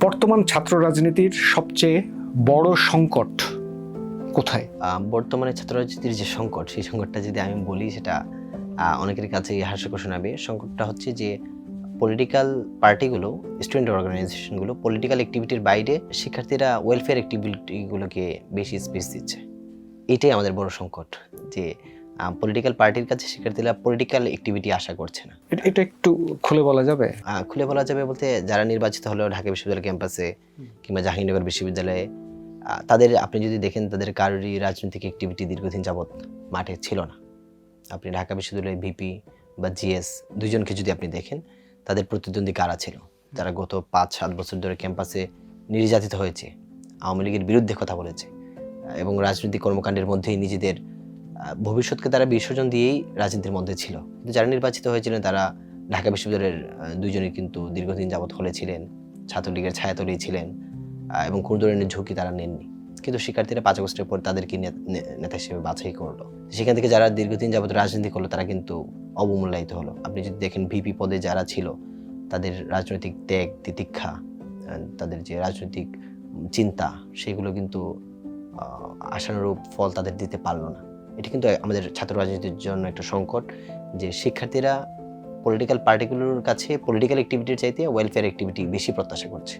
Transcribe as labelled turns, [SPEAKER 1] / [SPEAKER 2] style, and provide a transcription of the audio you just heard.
[SPEAKER 1] বর্তমান ছাত্র রাজনীতির সবচেয়ে বড় সংকট কোথায়?
[SPEAKER 2] বর্তমানে ছাত্র রাজনীতির যে সংকট, সেই সংকটটা যদি আমি বলি সেটা অনেকের কাছে হাস্যকর শোনাবে। সংকটটা হচ্ছে যে পলিটিক্যাল পার্টিগুলো, স্টুডেন্ট অর্গানাইজেশনগুলো পলিটিক্যাল অ্যাক্টিভিটির বাইরে শিক্ষার্থীরা ওয়েলফেয়ার অ্যাক্টিভিটিগুলোকে বেশি স্পেস দিচ্ছে। এটাই আমাদের বড় সংকট যে পলিটিক্যাল পার্টির কাছে শিক্ষার্থীরা পলিটিক্যাল অ্যাক্টিভিটি আশা করছে না।
[SPEAKER 1] এটা একটু খুলে বলা যাবে?
[SPEAKER 2] খুলে বলা যাবে বলতে, যারা নির্বাচিত হলো ঢাকা বিশ্ববিদ্যালয় ক্যাম্পাসে কিংবা জাহাঙ্গীরনগর বিশ্ববিদ্যালয়ে, তাদের আপনি যদি দেখেন তাদের কারোরই রাজনৈতিক অ্যাক্টিভিটি দীর্ঘদিন যাবৎ মাঠে ছিল না। আপনি ঢাকা বিশ্ববিদ্যালয়ের ভিপি বা জিএস দুইজনকে যদি আপনি দেখেন, তাদের প্রতিদ্বন্দ্বী কারা ছিল, যারা গত 5-7 বছর ধরে ক্যাম্পাসে নির্যাতিত হয়েছে, আওয়ামী লীগের বিরুদ্ধে কথা বলেছে এবং রাজনৈতিক কর্মকাণ্ডের মধ্যেই নিজেদের ভবিষ্যৎকে তারা বিসর্জন দিয়েই রাজনীতির মধ্যে ছিল। কিন্তু যারা নির্বাচিত হয়েছিলেন তারা ঢাকা বিশ্ববিদ্যালয়ের দুইজনই কিন্তু দীর্ঘদিন যাবৎ হলে ছিলেন, ছাত্রলীগের ছায়াতলেই ছিলেন এবং কোনো ধরনের ঝুঁকি তারা নেননি। কিন্তু শিক্ষার্থীরা 5 আগস্টের পর তাদেরকে নেতা হিসেবে বাছাই করলো। সেখান থেকে যারা দীর্ঘদিন যাবৎ রাজনীতি করলো তারা কিন্তু অবমূল্যায়িত হলো। আপনি যদি দেখেন ভিপি পদে যারা ছিল, তাদের রাজনৈতিক ত্যাগ তিতিক্ষা, তাদের যে রাজনৈতিক চিন্তা, সেগুলো কিন্তু আশানুরূপ ফল তাদের দিতে পারলো না। এটা কিন্তু আমাদের ছাত্র রাজনীতির জন্য একটা সংকট যে শিক্ষার্থীরা পলিটিক্যাল পার্টিগুলোর কাছে পলিটিক্যাল অ্যাক্টিভিটির চাইতে ওয়েলফেয়ার অ্যাক্টিভিটি বেশি প্রত্যাশা করছে।